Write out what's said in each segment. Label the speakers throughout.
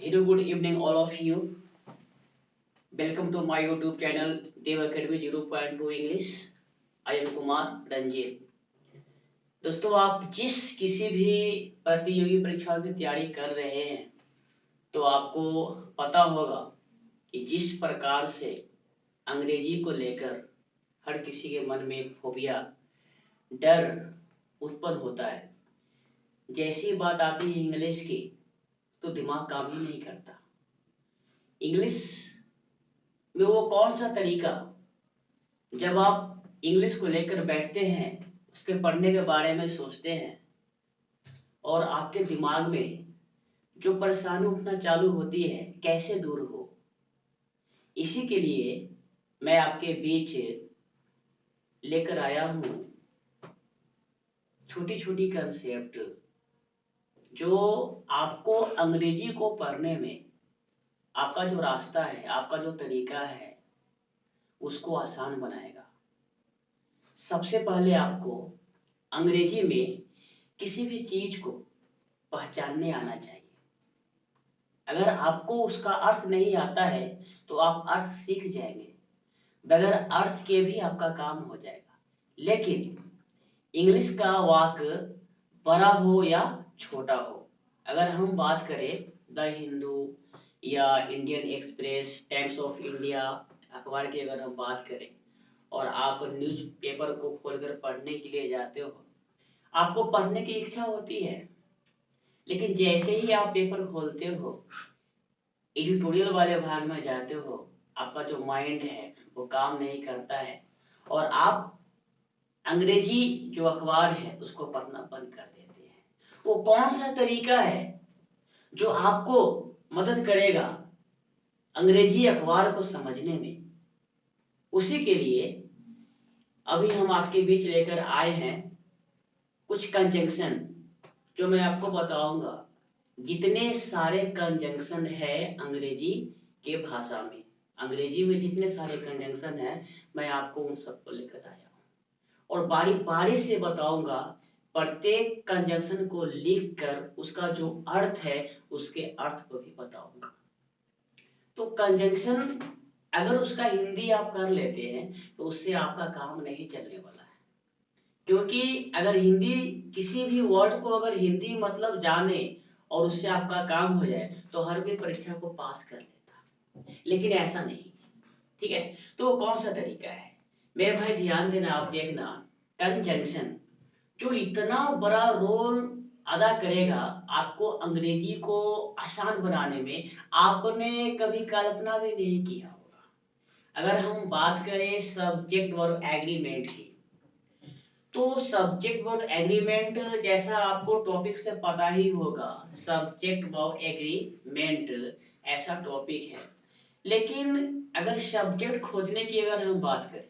Speaker 1: Hello, good evening, all of you. Welcome to my YouTube channel Dev Academy 0.2 English. I am Kumar Ranjit. दोस्तों, आप जिस किसी भी प्रतियोगी परीक्षाओं की तैयारी कर रहे हैं, तो आपको पता होगा कि जिस प्रकार से अंग्रेजी को लेकर हर किसी के मन में एक फोबिया, डर उत्पन्न होता है। जैसी बात आती है इंग्लिश की, तो दिमाग काम ही नहीं करता। इंग्लिश में वो कौन सा तरीका, जब आप इंग्लिश को लेकर बैठते हैं, उसके पढ़ने के बारे में सोचते हैं और आपके दिमाग में जो परेशानी उठना चालू होती है, कैसे दूर हो। इसी के लिए मैं आपके बीच लेकर आया हूँ छोटी छोटी कंसेप्ट, जो आपको अंग्रेजी को पढ़ने में आपका जो रास्ता है, आपका जो तरीका है, उसको आसान बनाएगा। सबसे पहले आपको अंग्रेजी में किसी भी चीज को पहचानने आना चाहिए। अगर आपको उसका अर्थ नहीं आता है, तो आप अर्थ सीख जाएंगे, बगैर अर्थ के भी आपका काम हो जाएगा। लेकिन इंग्लिश का वाक्य बड़ा हो या छोटा हो, अगर हम बात करें द हिंदू या Indian express, times of India अखबार की अगर हम बात करें, और आप न्यूज़पेपर को खोलकर पढ़ने के लिए जाते हो, आपको पढ़ने की इच्छा होती है, लेकिन जैसे ही आप पेपर खोलते हो, एडिटोरियल वाले भाग में जाते हो, आपका जो माइंड है वो काम नहीं करता है और आप अंग्रेजी जो अखबार है उसको पढ़ना बंद कर देते हैं। वो कौन सा तरीका है जो आपको मदद करेगा अंग्रेजी अखबार को समझने में? उसी के लिए अभी हम आपके बीच लेकर आए हैं कुछ कंजंक्शन, जो मैं आपको बताऊंगा। जितने सारे कंजंक्शन है अंग्रेजी के भाषा में, अंग्रेजी में जितने सारे कंजंक्शन है, मैं आपको उन सबको लेकर आया हूँ और बारी बारी से बताऊंगा। प्रत्येक कंजंक्शन को लिखकर उसका जो अर्थ है, उसके अर्थ को भी बताऊंगा। तो कंजंक्शन अगर उसका हिंदी आप कर लेते हैं, तो उससे आपका काम नहीं चलने वाला है। क्योंकि अगर हिंदी, किसी भी वर्ड को अगर हिंदी मतलब जाने और उससे आपका काम हो जाए, तो हर कोई परीक्षा को पास कर लेता। लेकिन ऐसा नहीं, ठीक है। तो कौन सा तरीका है मेरे भाई, ध्यान देना, आप देखना। कंजंक्शन जो इतना बड़ा रोल अदा करेगा आपको अंग्रेजी को आसान बनाने में, आपने कभी कल्पना भी नहीं किया होगा। अगर हम बात करें सब्जेक्ट वर्ब एग्रीमेंट की, तो सब्जेक्ट वर्ब एग्रीमेंट जैसा आपको टॉपिक से पता ही होगा, सब्जेक्ट वर्ब एग्रीमेंट ऐसा टॉपिक है। लेकिन अगर सब्जेक्ट खोजने की अगर हम बात करें,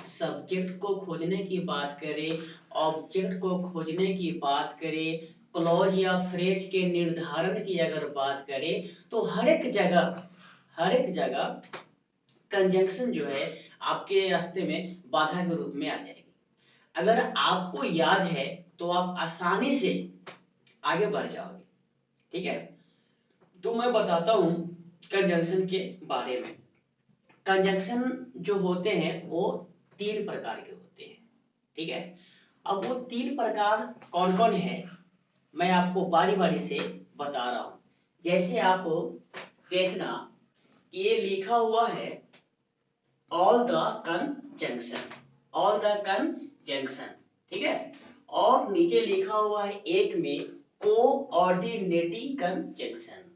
Speaker 1: सब्जेक्ट को खोजने की बात करें, ऑब्जेक्ट को खोजने की बात करें, क्लॉज या फ्रेज के निर्धारण की अगर बात करें, तो हर एक जगह कंजंक्शन जो है आपके रास्ते में बाधा के रूप में आ जाएगी। अगर आपको याद है, तो आप आसानी से आगे बढ़ जाओगे, ठीक है। तो मैं बताता हूं कंजंक्शन के बारे में। कंजंक्शन जो होते हैं वो तीन प्रकार के होते हैं, ठीक है। अब वो तीन प्रकार कौन कौन है, मैं आपको बारी बारी से बता रहा हूं। जैसे आप देखना कि ये लिखा हुआ है all the conjunction, all the conjunction, ठीक है। और नीचे लिखा हुआ है एक में कोऑर्डिनेटिंग कंजंक्शन,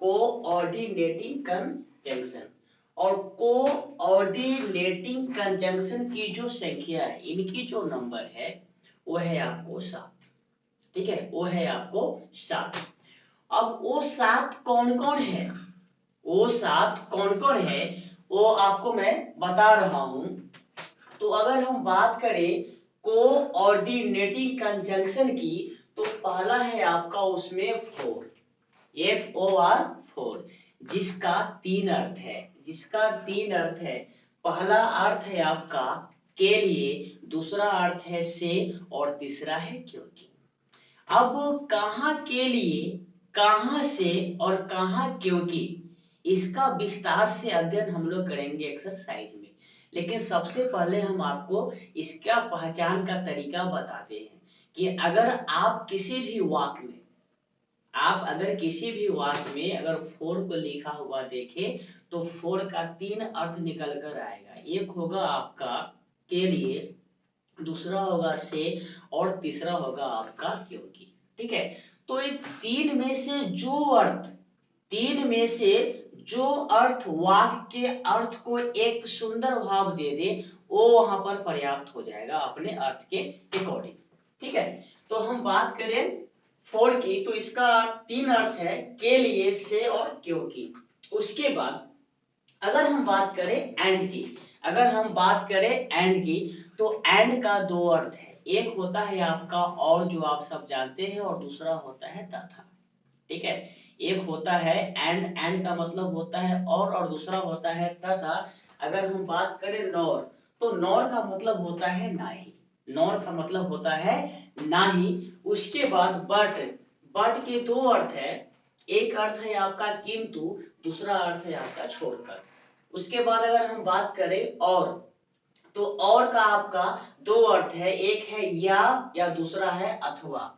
Speaker 1: कोऑर्डिनेटिंग कंजंक्शन। और कोऑर्डिनेटिंग कंजंक्शन की जो संख्या है, इनकी जो नंबर है, वो है आपको 7, ठीक है, वो है आपको 7। अब वो 7 कौन कौन है, वो 7 कौन कौन है, वो आपको मैं बता रहा हूं। तो अगर हम बात करें कोऑर्डिनेटिंग कंजंक्शन की, तो पहला है आपका उसमें 4, FOR 4, जिसका 3 अर्थ है, जिसका 3 अर्थ है। पहला अर्थ है आपका के लिए, दूसरा अर्थ है से, और तीसरा है क्योंकि। अब कहां के लिए कहां से और कहां क्योंकि, इसका विस्तार से अध्ययन हम लोग करेंगे एक्सरसाइज में। लेकिन सबसे पहले हम आपको इसका पहचान का तरीका बताते हैं कि अगर आप किसी भी वाक्य में अगर फोर को लिखा हुआ देखे तो फोर का 3 अर्थ निकल कर आएगा। एक होगा आपका के लिए, दूसरा होगा से, और तीसरा होगा आपका क्योंकि। ठीक है, तो इन तीन में से जो अर्थ वाक्य के अर्थ को एक सुंदर भाव दे दे, वो वहां पर पर्याप्त हो जाएगा अपने अर्थ के अकॉर्डिंग। ठीक है, तो हम बात करें फोर की, तो इसका 3 अर्थ है, के लिए, से और क्योंकि। उसके बाद अगर हम बात करें एंड की, तो एंड का 2 अर्थ है। एक होता है आपका और, जो आप सब जानते हैं, और दूसरा होता है तथा। ठीक है, एक होता है एंड का मतलब होता है और दूसरा होता है तथा। अगर हम बात करें नॉर, तो नॉर का मतलब होता है नाही। उसके बाद बट के 2 अर्थ है। एक अर्थ है आपका किंतु, दूसरा अर्थ है आपका छोड़कर। उसके बाद अगर हम बात करें और, तो और का आपका 2 अर्थ है। एक है या दूसरा है अथवा।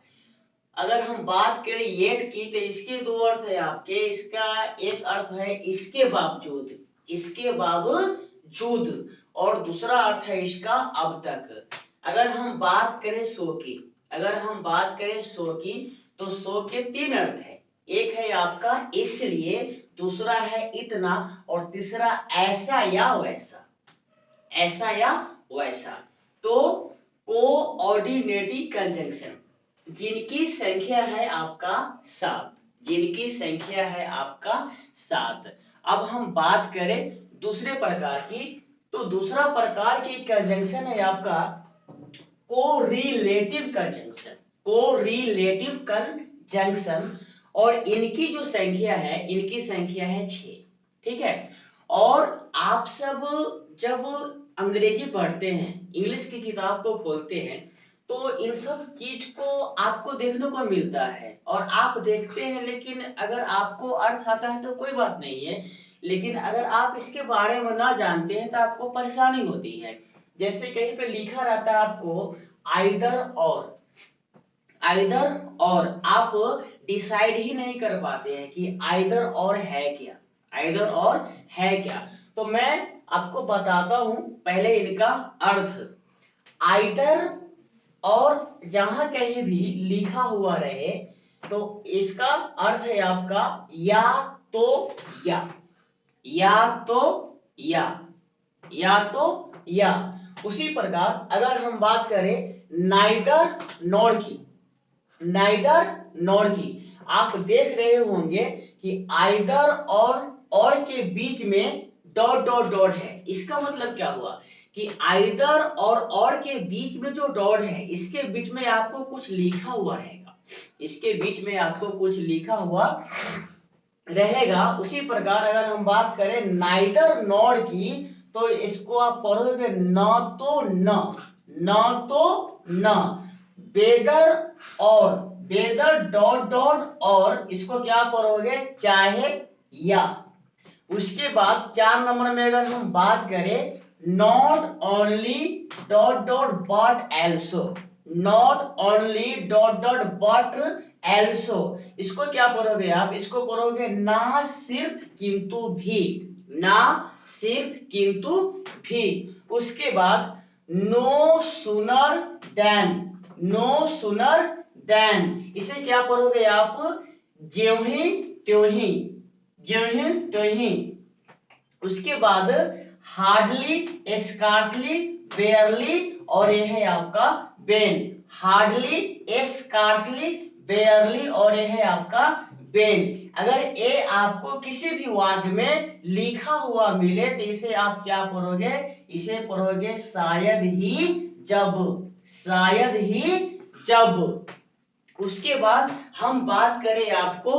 Speaker 1: अगर हम बात करें येट की, तो इसके 2 अर्थ है आपके। इसका एक अर्थ है इसके बावजूद, और दूसरा अर्थ है इसका अब तक। अगर हम बात करें सो की, तो सो के 3 अर्थ है। एक है आपका इसलिए, दूसरा है इतना, और तीसरा ऐसा या वैसा। तो कोऑर्डिनेटिंग कंजंक्शन जिनकी संख्या है आपका 7। अब हम बात करें दूसरे प्रकार की, तो दूसरा प्रकार की कंजंक्शन है आपका कोरिलेटिव कंजंक्शन, और इनकी जो संख्या है 6। ठीक है, और आप सब जब अंग्रेजी पढ़ते हैं, इंग्लिश की किताब को खोलते हैं, तो इन सब चीज को आपको देखने को मिलता है और आप देखते हैं। लेकिन अगर आपको अर्थ आता है तो कोई बात नहीं है, लेकिन अगर आप इसके बारे में ना जानते हैं तो आपको परेशानी होती है। जैसे कहीं पे लिखा रहता है आपको आइदर और आप डिसाइड ही नहीं कर पाते हैं कि आइदर और है क्या। तो मैं आपको बताता हूं पहले इनका अर्थ। आइदर और जहां कहीं भी लिखा हुआ रहे, तो इसका अर्थ है आपका या तो या। उसी प्रकार अगर हम बात करें नाइदर नॉर की, आप देख रहे होंगे कि आइदर और के बीच में डॉट है। इसका मतलब क्या हुआ कि आइदर और के बीच में जो डॉट है, इसके बीच में आपको कुछ लिखा हुआ रहेगा। उसी प्रकार अगर हम बात करें नाइदर नॉर की, तो इसको आप पढ़ोगे न तो न। वेदर डॉट और, इसको क्या पढ़ोगे चाहे या। उसके बाद 4 नंबर में अगर हम बात करें नॉट ओनली बट एल्सो, इसको क्या पढ़ोगे आप, इसको पढ़ोगे ना सिर्फ किंतु भी। उसके बाद नो सुनर देन, इसे क्या पढ़ोगे आप, ज्यों ही उसके बाद हार्डली, स्कार्सली, बेयरली, और यह है आपका बेन। हार्डली, स्कार्सली, बेयरली, और यह है आपका बेन। अगर ये आपको किसी भी वाक्य में लिखा हुआ मिले, तो इसे आप क्या पढ़ोगे, इसे पढ़ोगे शायद ही जब। उसके बाद हम बात करें आपको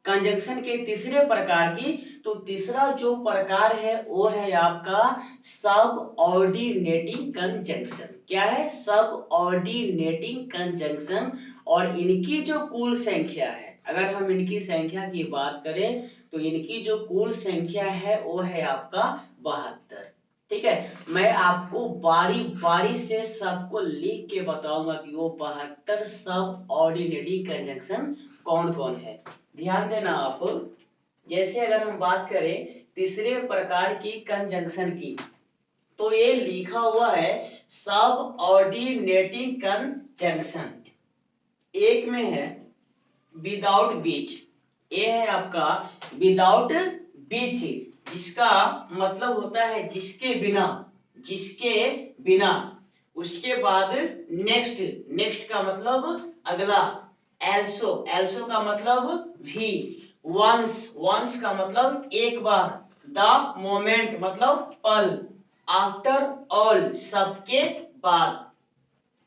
Speaker 1: कंजंक्शन के तीसरे प्रकार की, तो तीसरा जो प्रकार है वो है आपका सब ऑर्डिनेटिंग कंजंक्शन। क्या है, सब ऑर्डिनेटिंग कंजंक्शन। और इनकी जो कुल संख्या है, अगर हम इनकी संख्या की बात करें तो इनकी जो कुल संख्या है वो है आपका 72। ठीक है, मैं आपको बारी बारी से सबको लिख के बताऊंगा कि वो 72 सब ऑर्डिनेटिंग कंजंक्शन कौन कौन है। ध्यान देना आप। जैसे अगर हम बात करें तीसरे प्रकार की कंजंक्शन की, तो ये लिखा हुआ है सब ऑर्डिनेटिंग कंजंक्शन। एक में है विदाउट बीच, ये है आपका विदाउट बीच, जिसका मतलब होता है जिसके बिना, जिसके बिना। उसके बाद नेक्स्ट, नेक्स्ट का मतलब अगला। एल्सो, एल्सो का मतलब भी। वंस, वंस का मतलब एक बार। द मोमेंट मतलब पल। आफ्टर ऑल सबके बाद।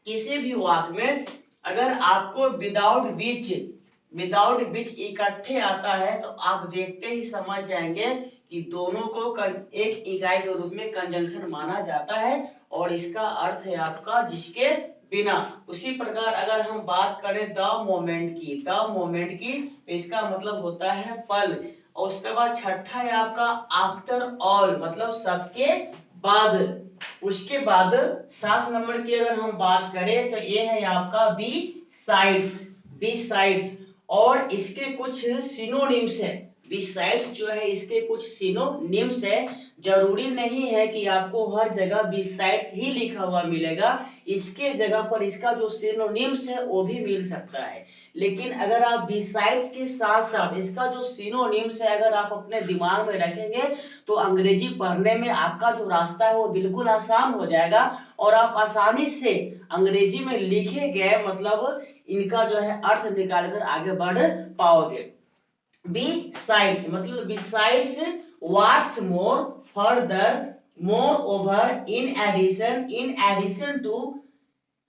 Speaker 1: किसी भी वाक्य में अगर आपको विदाउट बीच, विदाउट बीच इकट्ठे आता है तो आप देखते ही समझ जाएंगे कि दोनों को एक इकाई के रूप में कंजंक्शन माना जाता है और इसका अर्थ है आपका जिसके बिना। उसी प्रकार अगर हम बात करें द मोमेंट की, द मोमेंट की, तो इसका मतलब होता है पल। और उसके बाद छठा है आपका आफ्टर ऑल, मतलब सबके बाद। उसके बाद 7 नंबर की अगर हम बात करें तो ये है आपका बी साइड्स, बी साइड्स। और इसके कुछ सिनोनिम्स है, बिसाइड्स जो है इसके कुछ सिनोनिम्स है। जरूरी नहीं है कि आपको हर जगह बिसाइड्स ही लिखा हुआ मिलेगा, इसके जगह पर इसका जो सिनोनिम्स है वो भी मिल सकता है। लेकिन अगर आप बिसाइड्स के साथ साथ इसका जो सिनोनिम्स है अगर आप अपने दिमाग में रखेंगे तो अंग्रेजी पढ़ने में आपका जो रास्ता है वो बिल्कुल आसान हो जाएगा और आप आसानी से अंग्रेजी में लिखे गए मतलब इनका जो है अर्थ निकालकर आगे बढ़ पाओगे। Besides मतलब besides, what's more, further, moreover, in addition, in addition to,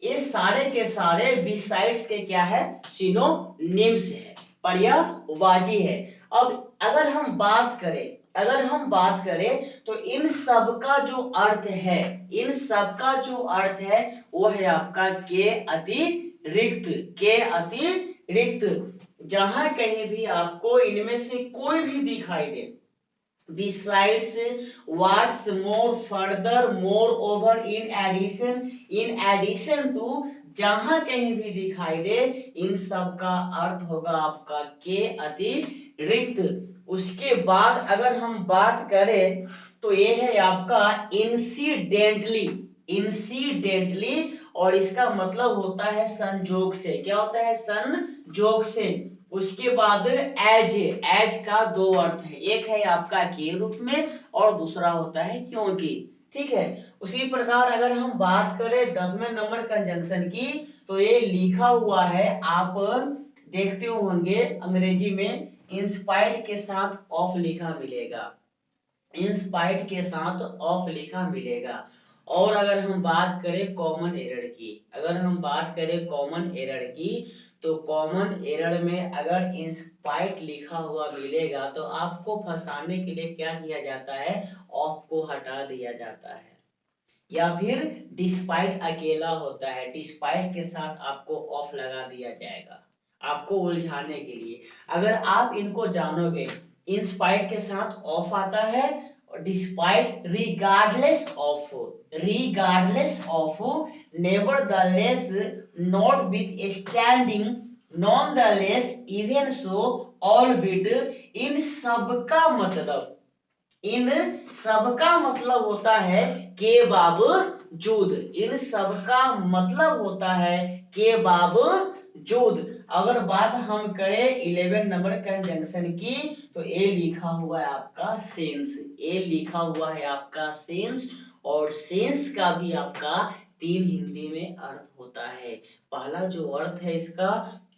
Speaker 1: ये सारे के सारे बिसाइड्स के क्या है, सिनोनिम्स है, पर्यायवाची है। अब अगर हम बात करें, अगर हम बात करें तो इन सब का जो अर्थ है, इन सब का जो अर्थ है वो है आपका के अतिरिक्त, के अतिरिक्त। जहां कहीं भी आपको इनमें से कोई भी दिखाई दे, besides, what's more, further, moreover, in addition to, जहां कहीं भी दिखाई दे इन सब का अर्थ होगा आपका के अतिरिक्त। उसके बाद अगर हम बात करें तो ये है आपका इंसिडेंटली, इंसिडेंटली। और इसका मतलब होता है संजोग से, क्या होता है, संजोग से। उसके बाद एज, एज का दो अर्थ है, एक है आपका के रूप में और दूसरा होता है क्योंकि। ठीक है, उसी प्रकार अगर हम बात करें 10वें नंबर कंजंक्शन की तो ये लिखा हुआ है, आप देखते होंगे अंग्रेजी में इंस्पाइट के साथ ऑफ लिखा मिलेगा, इंस्पाइट के साथ ऑफ लिखा मिलेगा। और अगर हम बात करें कॉमन एरर की, अगर हम बात करें कॉमन एरर की तो कॉमन एरर में अगर इंस्पाइट लिखा हुआ मिलेगा तो आपको फंसाने के लिए क्या किया जाता है, ऑफ को हटा दिया जाता है। या फिर डिस्पाइट अकेला होता है, डिस्पाइट के साथ आपको ऑफ लगा दिया जाएगा आपको उलझाने के लिए। अगर आप इनको जानोगे, इंस्पाइट के साथ ऑफ आता है और despite regardless of, regardless of, nevertheless, notwithstanding, nonetheless, even so, albeit. इन सब का मतलब, इन सबका मतलब होता है के बावजूद, इन सबका मतलब होता है के बावजूद। अगर बात हम करें 11 नंबर कंजंक्शन की तो ए लिखा हुआ है आपका सेंस, ए लिखा हुआ है आपका सेंस। और सेंस का भी आपका 3 हिंदी में अर्थ होता है। पहला जो अर्थ है इसका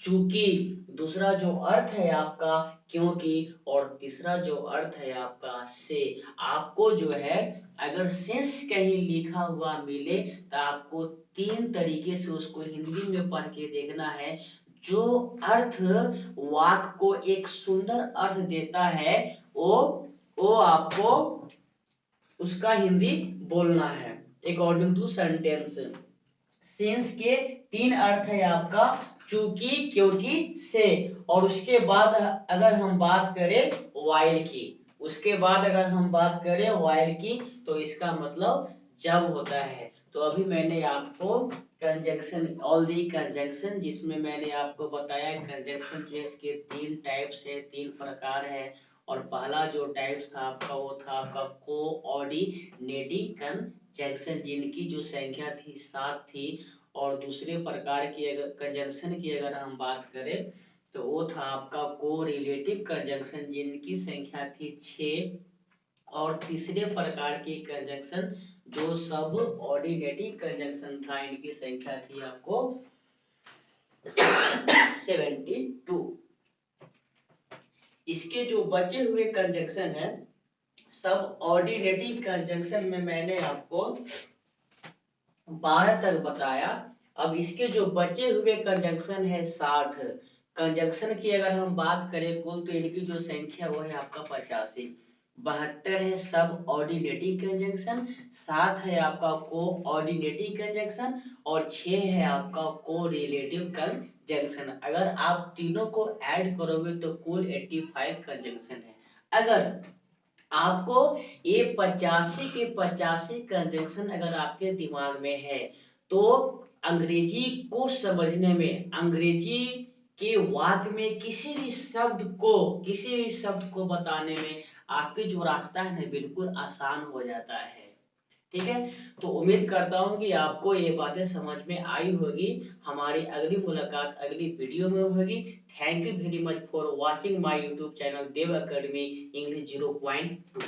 Speaker 1: चूंकि, दूसरा जो अर्थ है आपका क्योंकि, और तीसरा जो अर्थ है आपका से। आपको जो है अगर सेंस कहीं लिखा हुआ मिले तो आपको 3 तरीके से उसको हिंदी में पढ़ के देखना है। जो अर्थ वाक्य को एक सुंदर अर्थ देता है वो आपको उसका हिंदी बोलना है अकॉर्डिंग टू सेंटेंस। सिंस के 3 अर्थ है आपका चूंकि, क्योंकि, से। और उसके बाद अगर हम बात करें वाइल की, उसके बाद अगर हम बात करें वाइल की, तो इसका मतलब जब होता है। तो अभी मैंने आपको कंजंक्शन, ऑल दी कंजंक्शन, जिसमें मैंने आपको बताया कंजंक्शन जो इसके 3 टाइप्स है, 3 प्रकार है। और पहला जो टाइप्स था आपका वो था आपका कोऑर्डिनेटिंग कंजंक्शन, जिनकी जो संख्या थी 7 थी। और दूसरे प्रकार की अगर कंजंक्शन की अगर हम बात करें तो वो था आपका कोरिलेटिव कंजंक्शन, जिनकी संख्या थी 6। और तीसरे प्रकार की कंजंक्शन जो सब ऑर्डिनेटिव कंजंक्शन था, इनकी संख्या थी आपको 72। इसके जो बचे हुए कंजंक्शन है सब ऑर्डिनेटिव कंजंक्शन में मैंने आपको 12 तक बताया। अब इसके जो बचे हुए कंजंक्शन है 60 कंजंक्शन की अगर हम बात करें कुल, तो इनकी जो संख्या वो है आपका 85। 72 है सब ऑर्डिनेटिव कंजंक्शन, 7 है आपका को ऑर्डिनेटिव कंजंक्शन, और 6 है आपका को रिलेटिव कंजंक्शन। अगर आप तीनों को ऐड करोगे तो कुल 85 कंजंक्शन है। अगर आपको ये 85 के 85 कंजंक्शन अगर आपके दिमाग में है, तो अंग्रेजी को समझने में, अंग्रेजी के वाक्य में किसी भी शब्द को बताने में आपके जो रास्ता है ना बिल्कुल आसान हो जाता है। ठीक है, तो उम्मीद करता हूँ कि आपको ये बातें समझ में आई होगी। हमारी अगली मुलाकात अगली वीडियो में होगी। Thank you very much for watching my YouTube channel Dev academy English 0.2।